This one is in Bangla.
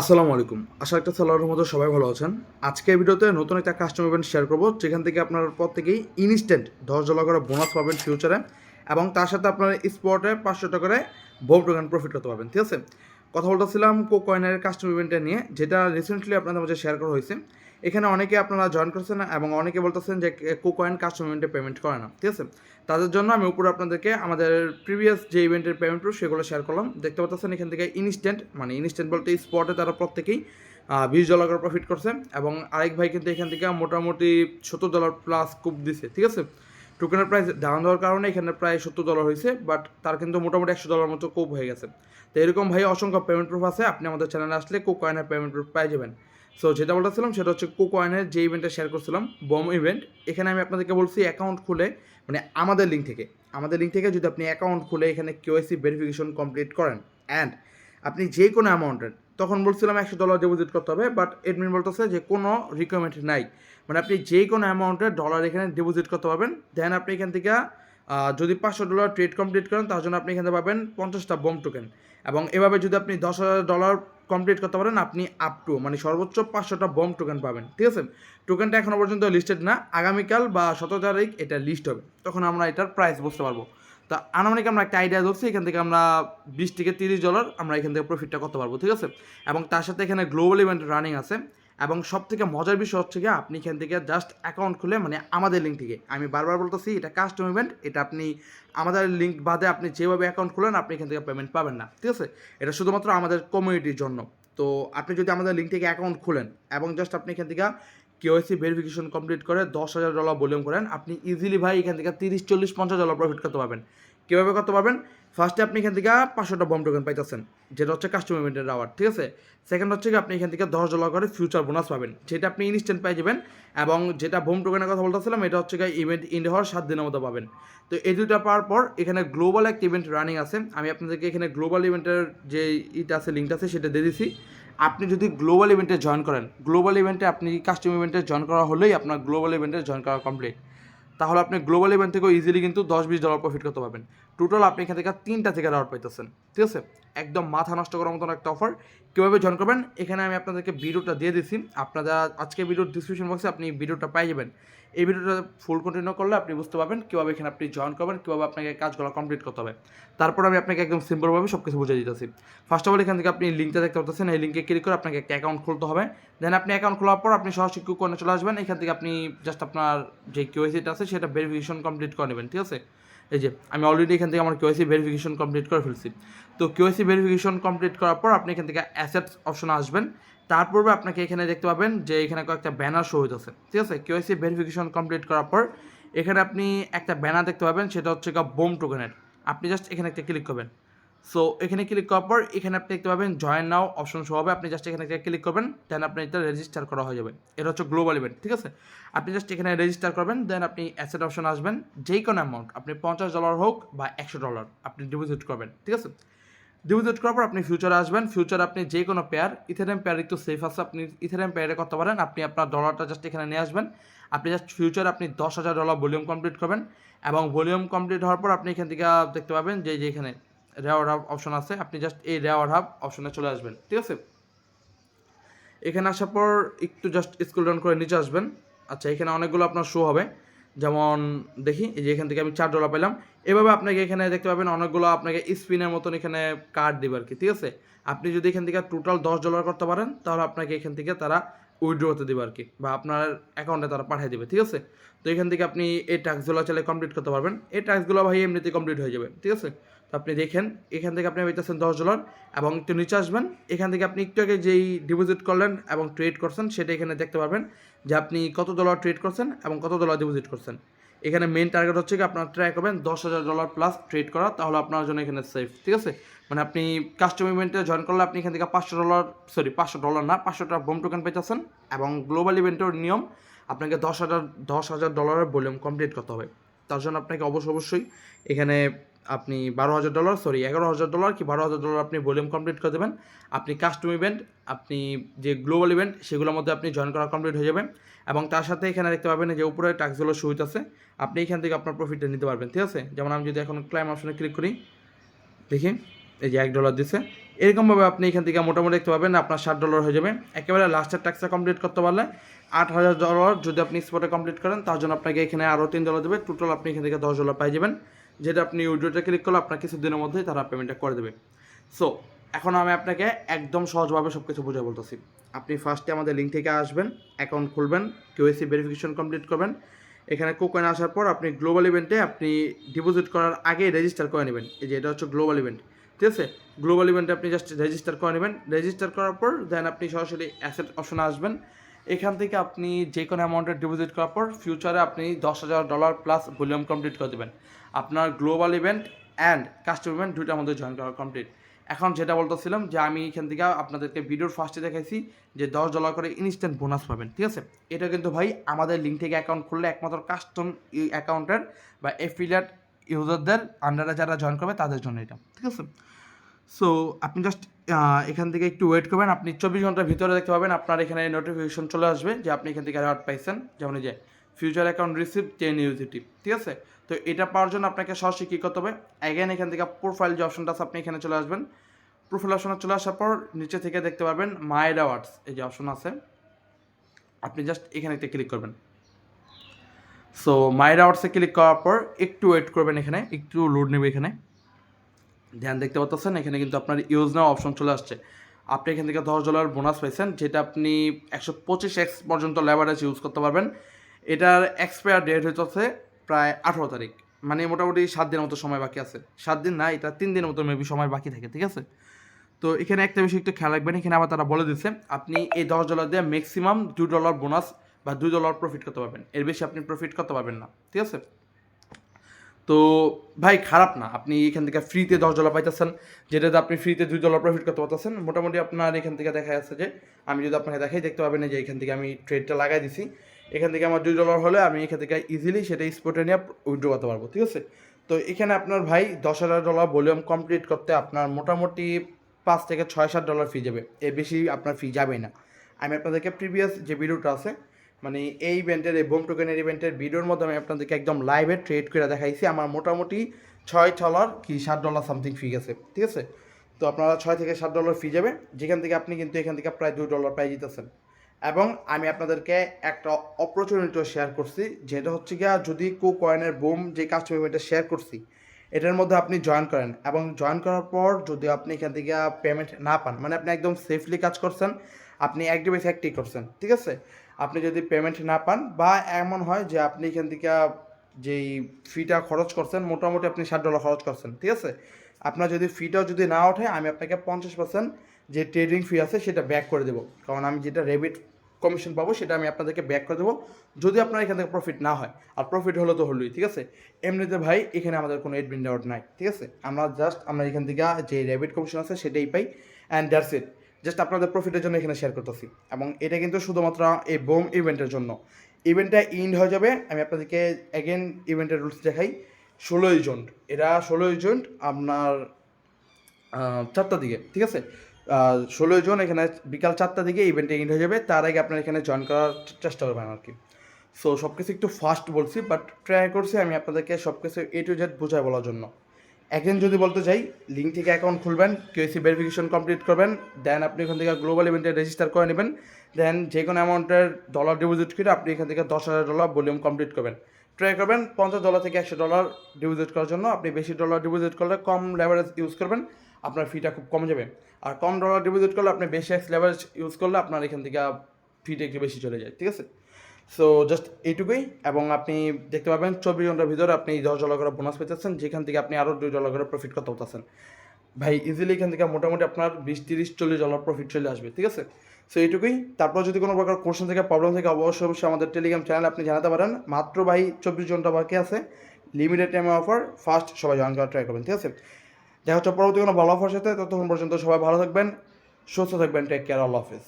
আসসালামু আলাইকুম। আশা রাখতেছি আল্লাহর রহমতে সবাই ভালো আছেন। আজকের ভিডিওতে নতুন একটা কাস্টম ইভেন্ট শেয়ার করব, যেখান থেকে আপনার প্রত্যেকেই ইনস্ট্যান্ট $10 করে বোনাস পাবেন ফিউচারে, এবং তার সাথে আপনার স্পটে $500 করে বোম টোকেন প্রফিট করতে পারবেন। ঠিক আছে? কথা বলতেছিলাম কোকয়েনের কাস্টম ইভেন্টটা নিয়ে, যেটা রিসেন্টলি আপনাদের মাঝে শেয়ার করা হয়েছে। এখানে অনেকে আপনারা জয়েন করছেন এবং অনেকে বলতেছেন যে কোকয়েন কাস্টম ইভেন্টে পেমেন্ট করে না। ঠিক আছে? তাদের জন্য আমি উপরে আপনাদেরকে আমাদের প্রিভিয়াস যে ইভেন্টের পেমেন্ট প্রুফ সেগুলো শেয়ার করলাম। দেখতে পাচ্ছেন এখান থেকে ইনস্ট্যান্ট বলতে স্পটে তারা প্রত্যেকেই $20 করে প্রফিট করছে, এবং আরেক ভাই কিন্তু এখান থেকে মোটামুটি $70 প্লাস কুপ দিছে। ঠিক আছে? টোকেনের প্রাইস ডাউন দেওয়ার কারণে এখানে প্রায় $70 হয়েছে, বাট তার কিন্তু মোটামুটি $100 মতো কুপ হয়ে গেছে। তো এরকম ভাই অসংখ্য পেমেন্ট প্রুফ আছে, আপনি আমাদের চ্যানেলে আসলে কোকয়েনের পেমেন্ট প্রুফ পেয়ে যাবেন। সো যেটা বলতেছিলাম সেটা হচ্ছে কোকয়েনের যে ইভেন্টটা শেয়ার করছিলাম, বম ইভেন্ট। এখানে আমি আপনাদেরকে বলছি অ্যাকাউন্ট খুলে, মানে আমাদের লিঙ্ক থেকে যদি আপনি অ্যাকাউন্ট খুলে এখানে কেওয়াইসি ভেরিফিকেশন কমপ্লিট করেন, অ্যান্ড আপনি যে কোনো অ্যামাউন্টের, তখন বলছিলাম $100 ডিপোজিট করতে হবে, বাট এডমিন বলতেছে যে কোনো রিকোয়ারমেন্ট নাই, মানে আপনি যে কোনো অ্যামাউন্টের ডলার এখানে ডিপোজিট করতে পারবেন। দেন আপনি এখান থেকে যদি $500 ট্রেড কমপ্লিট করেন, তার জন্য আপনি এখানে পাবেন 50টা বম টোকেন, এবং এভাবে যদি আপনি $10,000 কমপ্লিট করতে পারেন, আপনি আপ টু মানে সর্বোচ্চ 500টা বম টোকেন পাবেন। ঠিক আছে? টোকেনটা এখনও পর্যন্ত লিস্টেড না, আগামীকাল বা 17 তারিখ এটা লিস্ট হবে, তখন আমরা এটার প্রাইস বুঝতে পারবো। তা আনুমানিক আমরা একটা আইডিয়া ধরছি, এখান থেকে আমরা $20 থেকে $30 আমরা এখান থেকে প্রফিটটা করতে পারবো। ঠিক আছে? এবং তার সাথে এখানে গ্লোবাল ইভেন্ট রানিং আছে, এবং সব থেকে মজার বিষয় হচ্ছে গিয়ে আপনি এখান থেকে জাস্ট অ্যাকাউন্ট খুলে, মানে আমাদের লিঙ্ক থেকে, আমি বারবার বলতেছি এটা কাস্টম ইভেন্ট, এটা আপনি আমাদের লিঙ্ক বাদে আপনি যেভাবে অ্যাকাউন্ট খুলেন আপনি এখান থেকে পেমেন্ট পাবেন না। ঠিক আছে? এটা শুধুমাত্র আমাদের কমিউনিটির জন্য। তো আপনি যদি আমাদের লিঙ্ক থেকে অ্যাকাউন্ট খুলেন এবং জাস্ট আপনি এখান থেকে কেওয়াইসি ভেরিফিকেশন কমপ্লিট করে $10,000 ভলিউম করেন, আপনি ইজিলি ভাই এখান থেকে 30, 40, 50 ডলার প্রফিট করতে পারবেন। কীভাবে করতে পারবেন? ফার্স্টে আপনি এখান থেকে 500টা বম টোকেন পাইতেছেন, যেটা হচ্ছে কাস্টম ইভেন্টের রাওয়ার। ঠিক আছে? সেকেন্ড হচ্ছে কি আপনি এখান থেকে $10 করে ফিউচার বোনাস পাবেন, যেটা আপনি ইনস্ট্যান্ট পেয়ে যাবেন। এবং যেটা বোম টোকেনের কথা বলতেছিলাম, এটা হচ্ছে গিয়ে ইভেন্ট ইন্ড হওয়ার 7 দিনের মতো পাবেন। তো এই দুটো পাওয়ার পর এখানে গ্লোবাল একটা ইভেন্ট রানিং আছে, আমি আপনাদেরকে এখানে গ্লোবাল ইভেন্টের যে ইটা আছে, লিঙ্কটা আছে, সেটা দিয়ে দিছি। আপনি যদি গ্লোবাল ইভেন্টে জয়েন করেন, গ্লোবাল ইভেন্টে আপনি কাস্টম ইভেন্টে জয়েন করা হলেই আপনার গ্লোবাল ইভেন্টে জয়েন করা কমপ্লিট। তাহলে আপনি গ্লোবাল ইভেন্ট থেকেও ইজিলি কিন্তু $10-20 প্রফিট করতে পারবেন। টোটাল আপনি এখান থেকে 3টা থেকে রাউট পাইতেছেন। ঠিক আছে? একদম মাথা নষ্ট করার মতন একটা অফার। কীভাবে জয়েন করবেন এখানে আমি আপনাদেরকে ভিডিওটা দিয়ে দিচ্ছি, আপনারা আজকে ভিডিওর ডিসক্রিপশন বক্সে আপনি ভিডিওটা পেয়ে যাবেন। এই ভিডিওটা ফুল কন্টিনিউ করলে আপনি বুঝতে পারবেন কীভাবে এখানে আপনি জয়েন করবেন, কীভাবে আপনাকে কাজগুলো কমপ্লিট করতে হবে। তারপর আমি আপনাকে একদম সিম্পলভাবে সব কিছু বুঝিয়ে দিতেছি। ফার্স্ট অফ অল এখান থেকে আপনি লিঙ্কটা দেখতে পাচ্ছেন, এই লিঙ্কে ক্লিক করে আপনাকে একটা অ্যাকাউন্ট খুলতে হবে। দেন আপনি অ্যাকাউন্ট খোলার পর আপনি সরাসরি কোকয়েনে চলে আসবেন। এখান থেকে আপনি জাস্ট আপনার যে কেওয়াইসিটা আছে সেটা ভেরিফিকেশন কমপ্লিট করে নেবেন। ঠিক আছে? এই যে আমি অলরেডি এখান থেকে আমার কেওয়াইসি ভেরিফিকেশন কমপ্লিট করে ফেলছি। তো কেওয়াইসি ভেরিফিকেশন কমপ্লিট করার পর আপনি এখান থেকে অ্যাসেটস অপশনে আসবেন। তারপরে আপনাকে এখানে দেখতে পাবেন যে এখানে কয়েকটা ব্যানার শো হইতেছে। ঠিক আছে? কেওয়াইসি ভেরিফিকেশন কমপ্লিট করার পর এখানে আপনি একটা ব্যানার দেখতে পাবেন, সেটা হচ্ছে বোম টোকেনের। আপনি জাস্ট এখানে একটা ক্লিক করবেন। সো এখানে ক্লিক করার পর এখানে আপনি দেখতে পাবেন জয়েন নাও অপশন শো হবে, আপনি জাস্ট এখানে ক্লিক করবেন, দেন আপনি এটা রেজিস্টার করা হয়ে যাবে। এটা হচ্ছে গ্লোবাল ইভেন্ট। ঠিক আছে? আপনি জাস্ট এখানে রেজিস্টার করবেন, দেন আপনি অ্যাসেট অপশন আসবেন, যেই কোনো অ্যামাউন্ট আপনি $50 হোক বা $100 আপনি ডিপোজিট করবেন। ঠিক আছে? ডিপোজিট করার পর আপনি ফিউচারে আসবেন। ফিউচারে আপনি যে কোনো পেয়ার, ইথেরিয়াম পেয়ার একটু সেফ আছে, আপনি ইথেরিয়াম পেয়ারে করতে পারেন। আপনি আপনার ডলারটা জাস্ট এখানে নিয়ে আসবেন। আপনি জাস্ট ফিউচারে আপনি $10,000 ভলিউম কমপ্লিট করবেন, এবং ভলিউম কমপ্লিট হওয়ার পর আপনি এখান থেকে দেখতে পাবেন যে এখানে রেওয়ার্ড হাব অপশন আছে, আপনি জাস্ট এই রেওয়ার্ড হাব অপশনে চলে আসবেন। ঠিক আছে? এখানে আসার পর একটু জাস্ট স্ক্রল ডাউন করে নিচে আসবেন। আচ্ছা, এখানে অনেকগুলো আপনার শো হবে, যেমন দেখি এই যে এখান থেকে আমি $4 পেলাম। এভাবে আপনাকে এখানে দেখতে পাবেন অনেকগুলো আপনাকে স্পিনের মতন এখানে কার্ড দেবে আর কি। ঠিক আছে? আপনি যদি এখান থেকে টোটাল $10 করতে পারেন, তাহলে আপনাকে এখান থেকে তারা উইথড্র হতে দেবে আর কি, বা আপনার অ্যাকাউন্টে তারা পাঠিয়ে দেবে। ঠিক আছে? তো এখান থেকে আপনি এই টাস্কগুলো চাইলে কমপ্লিট করতে পারবেন। এই টাস্কগুলো ভাই এমনিতেই কমপ্লিট হয়ে যাবে। ঠিক আছে? তো আপনি দেখেন এখান থেকে আপনি পাইতেছেন $10, এবং একটু নিচে আসবেন। এখান থেকে আপনি একটু আগে যেই ডিপোজিট করলেন এবং ট্রেড করছেন সেটা এখানে দেখতে পারবেন যে আপনি কত ডলার ট্রেড করছেন এবং কত ডলার ডিপোজিট করছেন। এখানে মেন টার্গেট হচ্ছে কি আপনার ট্রাই করবেন $10,000 প্লাস ট্রেড করা, তাহলে আপনার জন্য এখানে সেফ। ঠিক আছে? মানে আপনি কাস্টম ইভেন্টে জয়েন করলে আপনি এখান থেকে $500 না, 500টা বোম টোকেন পেতেছেন, এবং গ্লোবাল ইভেন্টের নিয়ম আপনাকে $10,000 ভলিউম কমপ্লিট করতে হবে। তার জন্য আপনাকে অবশ্যই এখানে আপনি $11,000 কি $12,000 আপনি ভলিউম কমপ্লিট করে দেবেন। আপনি কাস্টম ইভেন্ট, আপনি যে গ্লোবাল ইভেন্ট সেগুলোর মধ্যে আপনি জয়েন করা কমপ্লিট হয়ে যাবে, এবং তার সাথে এখানে দেখতে পাবেন যে উপরে টাস্কগুলো শুরু আছে, আপনি এখান থেকে আপনার প্রফিটটা নিতে পারবেন। ঠিক আছে? যেমন আমি যদি এখন ক্লাইম অপশনে ক্লিক করি, দেখি এই যে $1 দিছে। এরকমভাবে আপনি এখান থেকে মোটামুটি দেখতে পাবেন আপনার $60 হয়ে যাবে। একেবারে লাস্টের টাস্কটা কমপ্লিট করতে পারলে $8,000 যদি আপনি স্পটে কমপ্লিট করেন তার জন্য আপনাকে এখানে আরও $3 দেবে। টোটাল আপনি এখান থেকে $10 পাই যাবেন, যেটা আপনি উইথড্রতে ক্লিক করলে আপনার কিছুদিনের মধ্যেই তারা পেমেন্টটা করে দেবে। সো এখন আমি আপনাকে একদম সহজভাবে সব কিছু বুঝে বলতেছি। আপনি ফার্স্টে আমাদের লিঙ্ক থেকে আসবেন, অ্যাকাউন্ট খুলবেন, কেওয়াইসি ভেরিফিকেশন কমপ্লিট করবেন। এখানে কোকয়েন আসার পর আপনি গ্লোবাল ইভেন্টে আপনি ডিপোজিট করার আগেই রেজিস্টার করে নেবেন। এই যে এটা হচ্ছে গ্লোবাল ইভেন্ট, ঠিক আছে? গ্লোবাল ইভেন্টে আপনি জাস্ট রেজিস্টার করে নেবেন। রেজিস্টার করার পর দেন আপনি সরাসরি অ্যাসেট অপশনে আসবেন। এখান থেকে আপনি যে কোনো অ্যামাউন্টের ডিপোজিট করার পর ফিউচারে আপনি $10,000 প্লাস ভলিউম কমপ্লিট করে দেবেন। আপনার global event and custom event দুইটার মধ্যে জয়েন করা কমপ্লিট। এখন যেটা বলতেছিলাম যে আমি এখান থেকে আপনাদেরকে ভিডিওর ফার্স্টে দেখাইছি যে $10 করে ইনস্ট্যান্ট বোনাস পাবেন, ঠিক আছে? এটা কিন্তু ভাই আমাদের লিঙ্ক থেকে অ্যাকাউন্ট খুললে একমাত্র কাস্টম অ্যাকাউন্টের বা এফিলিয়েট ইউজারদের আন্ডারে যারা জয়েন করবে তাদের জন্য এটা, ঠিক আছে? সো আপনি জাস্ট এখান থেকে একটু ওয়েট করবেন। আপনি 24 ঘন্টার ভিতরে দেখতে পাবেন আপনার এখানে নোটিফিকেশন চলে আসবে যে আপনি এখান থেকে অ্যাওয়ার্ড পাইছেন, যেমন এই যে ফিউচার অ্যাকাউন্ট রিসিভ 10 USDT, ঠিক আছে? তো এটা পাওয়ার জন্য আপনাকে সরাসরি কী করতে হবে, অ্যাগেন এখান থেকে প্রোফাইল যে অপশনটা আছে আপনি এখানে চলে আসবেন। প্রোফাইল অপশনে চলে আসার পর নিচে থেকে দেখতে পাবেন মাই অ্যাওয়ার্ডস এই যে অপশন আছে, আপনি জাস্ট এখানে একটা ক্লিক করবেন। সো মাই অ্যাওয়ার্ডসে ক্লিক করার পর একটু ওয়েট করবেন, এখানে একটু লোড নেবে। এখানে ধ্যান দেখতে পাচ্ছেন এখানে কিন্তু আপনার ইউজ নাও অপশন চলে আসছে। আপনি এখান থেকে $10 বোনাস পাইছেন, যেটা আপনি 125x পর্যন্ত লেভারেজ ইউজ করতে পারবেন। এটার এক্সপায়ার ডেট হচ্ছে প্রায় 18 তারিখ, মানে মোটামুটি 7 দিনের মতো সময় বাকি আছে। 7 দিন না, এটা 3 দিনের মতো মেবি সময় বাকি থাকে, ঠিক আছে? তো এখানে একটা বিষয় একটু খেয়াল রাখবেন, এখানে আবার তারা বলে দিচ্ছে আপনি এই $10 দিয়ে ম্যাক্সিমাম $2 বোনাস বা $2 প্রফিট করতে পারবেন, এর বেশি আপনি প্রফিট করতে পারবেন না, ঠিক আছে? তো ভাই খারাপ না, আপনি এখান থেকে ফ্রিতে $10 পাইতেছেন, যেটাতে আপনি ফ্রিতে $2 প্রফিট করতে পারতেছেন। মোটামুটি আপনার এখান থেকে দেখা যাচ্ছে যে আমি যদি আপনাকে দেখাই দেখতে পাবেন যে এখান থেকে আমি ট্রেডটা লাগাই দিছি। এখান থেকে আমার $2 হলে আমি এখান থেকে ইজিলি সেটা স্পটে নিয়ে উইথড্র করতে পারবো, ঠিক আছে? তো এখানে আপনার ভাই $10,000 ভলিউম কমপ্লিট করতে আপনার মোটামুটি $5 থেকে $6-7 ফি যাবে, এর বেশি আপনার ফি যাবেই না। আমি আপনাদেরকে প্রিভিয়াস যে ভিডিওটা আছে, মানে এই ইভেন্টের এই বুম টোকেনের ইভেন্টের ভিডিওর মধ্যে আমি আপনাদেরকে একদম লাইভে ট্রেড করে দেখাইছি। আমার মোটামুটি $6 কি $7 সামথিং ফি গেছে, ঠিক আছে? তো আপনারা $6 থেকে $7 ফি যাবে, যেখান থেকে আপনি কিন্তু এখান থেকে প্রায় $2 পাই যেতেছেন। এবং আমি আপনাদেরকে একটা অপরচুনিটিও শেয়ার করছি, যেটা হচ্ছে গিয়া যদি কয়েনের বুম যে কাস্টম ইভেন্টটা শেয়ার করছি এটার মধ্যে আপনি জয়েন করেন এবং জয়েন করার পর যদি আপনি এখান থেকে পেমেন্ট না পান, মানে আপনি একদম সেফলি কাজ করছেন, আপনি অ্যাক্টিভ করছেন, ঠিক আছে? আপনি যদি পেমেন্ট না পান বা এমন হয় যে আপনি এখান থেকে যেই ফিটা খরচ করছেন মোটামুটি আপনি $60 খরচ করছেন, ঠিক আছে? আপনার যদি ফিটাও যদি না ওঠে আমি আপনাকে 50% যে ট্রেডিং ফি আছে সেটা ব্যাক করে দেবো, কারণ আমি যেটা রেবিট কমিশন পাবো সেটা আমি আপনাদেরকে ব্যাক করে দেবো যদি আপনার এখান থেকে প্রফিট না হয়। আর প্রফিট হলো তো হলোই, ঠিক আছে? এমনিতে ভাই এখানে আমাদের কোনো এডমিন ডাউট নাই, ঠিক আছে? আমরা এখান থেকে যে রেবিট কমিশন আছে সেটাই পাই, অ্যান্ড দ্যাটস ইট। জাস্ট আপনাদের প্রফিটের জন্য এখানে শেয়ার করতেছি, এবং এটা কিন্তু শুধুমাত্র এই বোম ইভেন্টের জন্য। ইভেন্টটা ইন্ড হয়ে যাবে, আমি আপনাদেরকে অ্যাগেন ইভেন্টের রুলস দেখাই। 16ই জুন, এটা 16ই জুন আপনার 4টার দিকে, ঠিক আছে? 16ই জুন এখানে বিকাল 4টার দিকে ইভেন্টে ইন্ড হয়ে যাবে, তার আগে আপনার এখানে জয়েন করার চেষ্টা করবেন আর কি। সো সব কিছু একটু ফাস্ট বলছি, বাট ট্রাই করছি আমি আপনাদেরকে সব কিছু A to Z বোঝায় বলার জন্য। এখন যদি বলতে চাই, লিঙ্ক থেকে অ্যাকাউন্ট খুলবেন, কেওয়াইসি ভেরিফিকেশন কমপ্লিট করবেন, দেন আপনি এখান থেকে গ্লোবাল ইভেন্টে রেজিস্টার করে নেবেন, দেন যে কোনো অ্যামাউন্টের ডলার ডিপোজিট করে আপনি এখান থেকে $10,000 ভলিউম কমপ্লিট করবেন। ট্রাই করবেন $50 থেকে $100 ডিপোজিট করার জন্য। আপনি বেশি ডলার ডিপোজিট করলে কম লেভারেজ ইউজ করবেন, আপনার ফিটা খুব কমে যাবে। আর কম ডলার ডিপোজিট করলে আপনি বেশি এক্স লেভারেজ ইউজ করলে আপনার এখান থেকে ফিটা একটু বেশি চলে যায়, ঠিক আছে? সো জাস্ট এইটুকুই, এবং আপনি দেখতে পাবেন 24 ঘন্টার ভিতরে আপনি $10 করে বোনাস পেতেছেন, যেখান থেকে আপনি আরও $2 করে প্রফিট করতে পারতেছেন। ভাই ইজিলি এখান থেকে মোটামুটি আপনার $20, $30, $40 প্রফিট চলে আসবে, ঠিক আছে? সো এইটুকুই। তারপর যদি কোনো প্রকার কোশ্চেন থেকে প্রবলেম থেকে অবশ্যই আমাদের টেলিগ্রাম চ্যানেলে আপনি জানাতে পারেন। মাত্র ভাই 24 ঘন্টা বাকি আছে, লিমিটেড টাইমে অফার, ফার্স্ট সবাই জয়েন করার ট্রাই করবেন, ঠিক আছে? দেখা হচ্ছে পরবর্তী কোনো ভালো অফার সাথে, ততক্ষণ পর্যন্ত সবাই ভালো থাকবেন, সুস্থ থাকবেন, টেক কেয়ার, আল্লাহ হাফেজ।